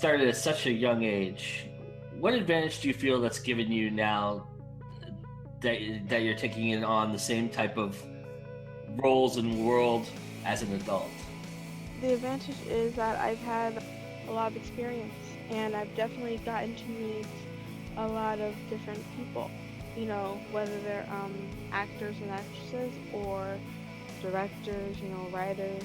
started at such a young age. What advantage do you feel that's given you now that you're taking in on the same type of roles and world as an adult? The advantage is that I've had a lot of experience and I've definitely gotten to meet a lot of different people, whether they're actors and actresses or directors, writers,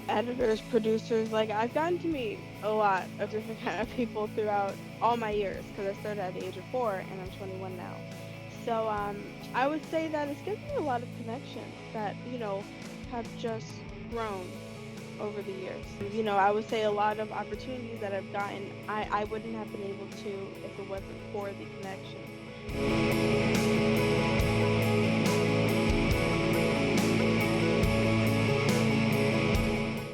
editors, producers. Like I've gotten to meet a lot of different kind of people throughout all my years because I started at the age of 4 and I'm 21 now. So I would say that it's given me a lot of connections that, have just grown over the years. I would say a lot of opportunities that I've gotten, I wouldn't have been able to if it wasn't for the connection.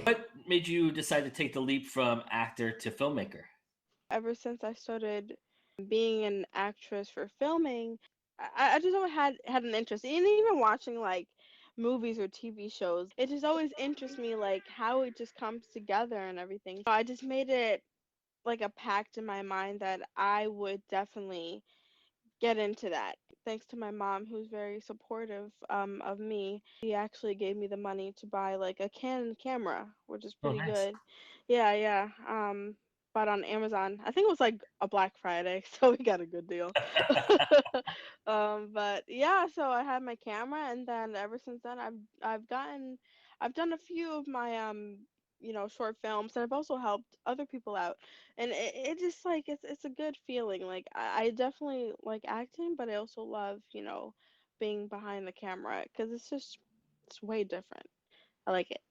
What made you decide to take the leap from actor to filmmaker? Ever since I started being an actress for filming, I just always had an interest. And even watching like movies or TV shows, it just always interests me like how it just comes together and everything. So I just made it like a pact in my mind that I would definitely get into that. Thanks to my mom, who's very supportive of me. She actually gave me the money to buy like a Canon camera, which is Oh, pretty nice. good. Yeah, yeah. Bought on Amazon. I think it was like a Black Friday, so we got a good deal. But yeah, so I had my camera, and then ever since then, I've done a few of my short films, and I've also helped other people out, and it just like it's a good feeling. Like I definitely like acting, but I also love being behind the camera because it's way different. I like it.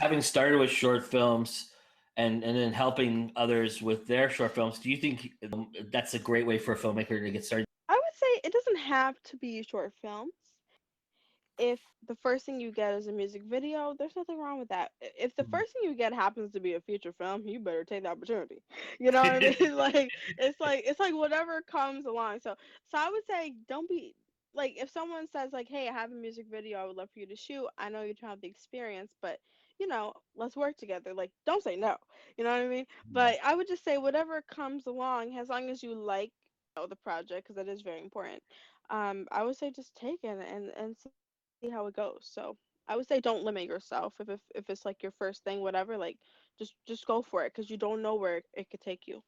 Having started with short films and then helping others with their short films, do you think that's a great way for a filmmaker to get started? I would say it doesn't have to be short films. If the first thing you get is a music video, there's nothing wrong with that. If the first thing you get happens to be a feature film, you better take the opportunity. You know what I mean? Like it's like whatever comes along. So I would say don't be like if someone says like, "Hey, I have a music video I would love for you to shoot." I know you don't have the experience, but let's work together. Like don't say no. You know what I mean? But I would just say whatever comes along as long as you like the project because that is very important. I would say just take it and see how it goes. So I would say don't limit yourself if it's like your first thing, whatever. Like just go for it because you don't know where it could take you.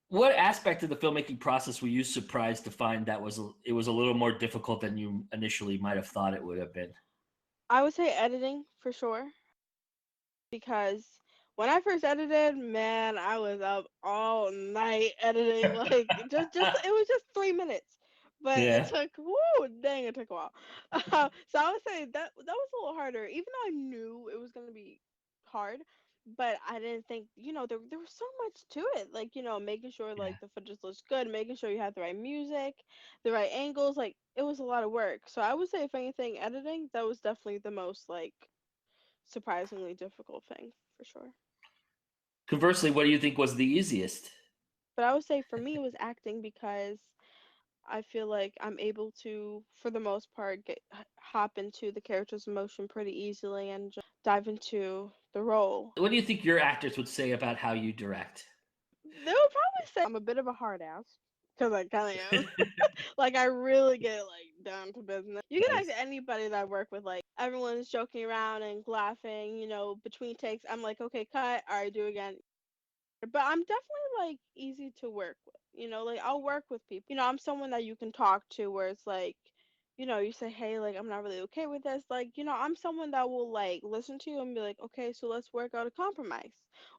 What aspect of the filmmaking process were you surprised to find that it was a little more difficult than you initially might have thought it would have been? I would say editing for sure because when I first edited, man, I was up all night editing. Like just it was just 3 minutes, but it Yeah. took dang, it took a while. So I would say that was a little harder, even though I knew it was gonna be hard. But I didn't think, there was so much to it. Like, making sure Yeah. like the footage looks good, making sure you have the right music, the right angles. Like, it was a lot of work. So I would say, if anything, editing, that was definitely the most like surprisingly difficult thing for sure. Conversely, what do you think was the easiest? But I would say for me it was acting because I feel like I'm able to, for the most part, hop into the character's emotion pretty easily and just dive into the role. What do you think your actors would say about how you direct? They would probably say I'm a bit of a hard ass because I kind of am. Like I really get like down to business. You can ask Nice. anybody that I work with, like everyone's joking around and laughing, between takes. I'm like, okay, cut. All right, do again. But I'm definitely like easy to work with. Like I'll work with people. I'm someone that you can talk to where it's like, you say, hey, like I'm not really okay with this. Like, I'm someone that will like listen to you and be like, okay, so let's work out a compromise.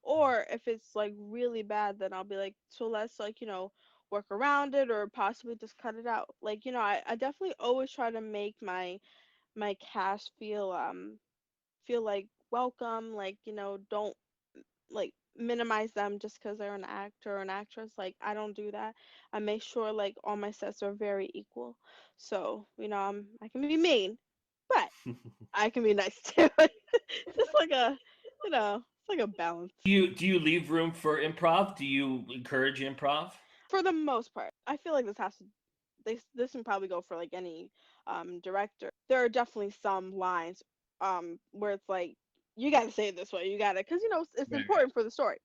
Or if it's like really bad, then I'll be like, so let's like, work around it or possibly just cut it out. Like, I definitely always try to make my cast feel like welcome, like, don't like minimize them just because they're an actor or an actress. Like I don't do that. I make sure like all my sets are very equal. So I can be mean, but I can be nice too. It's just like it's like a balance. Do you leave room for improv? Do you encourage improv? For the most part, I feel like this can probably go for like any director. There are definitely some lines where it's like you got to say it this way. You got to, because it's Right. important for the story.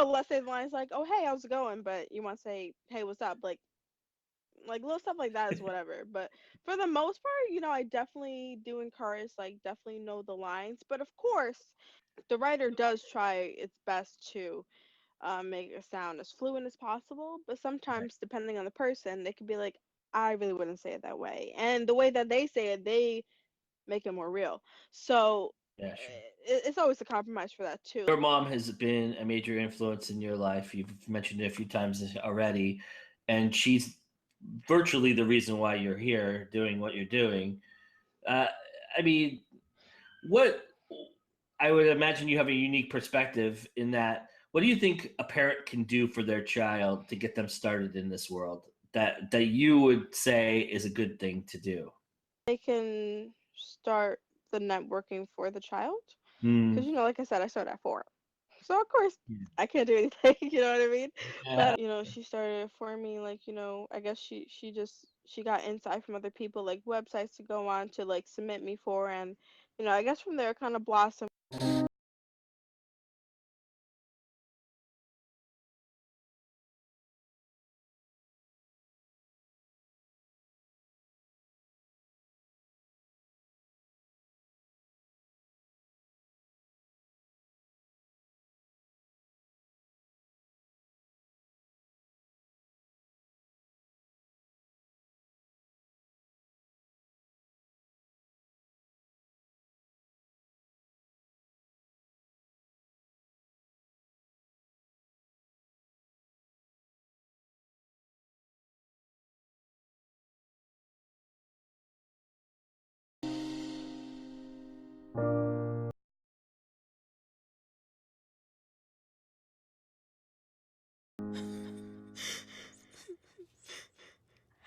Let's say the lines like, "Oh hey, how's it going?" But you want to say, "Hey, what's up?" Like little stuff like that is whatever. But for the most part, I definitely do encourage, like definitely know the lines. But of course, the writer does try its best to make it sound as fluent as possible. But Right. sometimes, depending on the person, they could be like, I really wouldn't say it that way. And the way that they say it, they make it more real. So Yeah, sure. it's always a compromise for that too. Your mom has been a major influence in your life. You've mentioned it a few times already, and she's virtually the reason why you're here doing what you're doing. Uh, I mean, what I would imagine you have a unique perspective in that. What do you think a parent can do for their child to get them started in this world that you would say is a good thing to do? They can start the networking for the child. Hmm. Because, like I said, I started at 4. So, of course, I can't do anything, you know what I mean? Yeah. But, she started it for me, like, I guess she got insight from other people, like websites to go on to, like, submit me for. And, I guess from there, it kind of blossomed.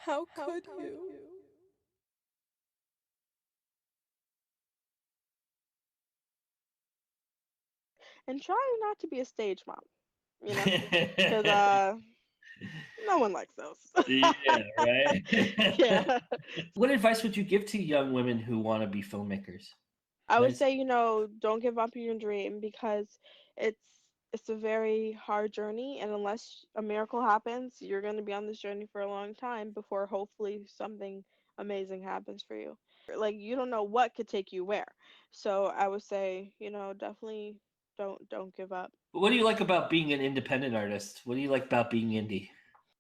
How could you? And trying not to be a stage mom, you know? Because, no one likes those. Yeah, right. Yeah. What advice would you give to young women who want to be filmmakers? I What would is say, don't give up on your dream because it's it's a very hard journey, and unless a miracle happens, you're going to be on this journey for a long time before hopefully something amazing happens for you. Like you don't know what could take you where. So I would say, definitely don't give up. what do you like about being an independent artist? What do you like about being indie?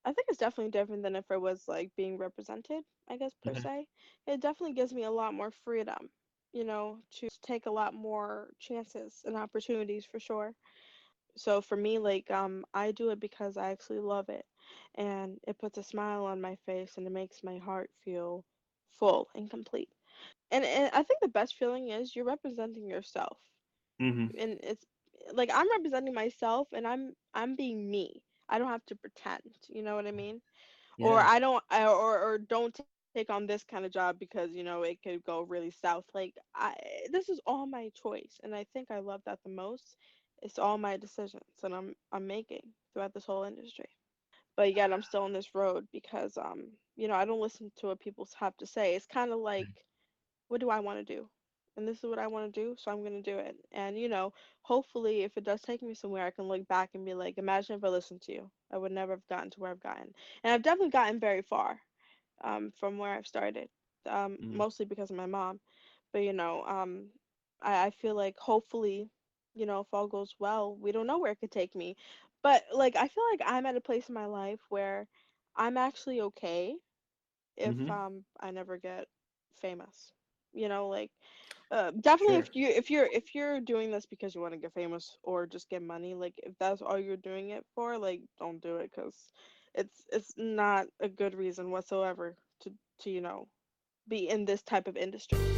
I think it's definitely different than if it was like being represented, I guess per Okay. se. It definitely gives me a lot more freedom, to take a lot more chances and opportunities for sure. So for me, like I do it because I actually love it and it puts a smile on my face and it makes my heart feel full and complete. And I think the best feeling is you're representing yourself. Hmm. And it's like I'm representing myself and I'm being me. I don't have to pretend, you know what I mean? Or Yeah. I don't or don't take on this kind of job because it could go really south. Like this is all my choice, and I think I love that the most. It's all my decisions that I'm making throughout this whole industry. But yet I'm still on this road because I don't listen to what people have to say. It's kind of like, what do I want to do? And this is what I want to do, so I'm going to do it. And hopefully if it does take me somewhere, I can look back and be like, imagine if I listened to you. I would never have gotten to where I've gotten. And I've definitely gotten very far from where I've started, Mm. mostly because of my mom. But I feel like hopefully, if all goes well, we don't know where it could take me. But like I feel like I'm at a place in my life where I'm actually okay if Mm-hmm. I never get famous. Like definitely Sure. if you're doing this because you want to get famous or just get money, like if that's all you're doing it for, like don't do it because it's not a good reason whatsoever to be in this type of industry.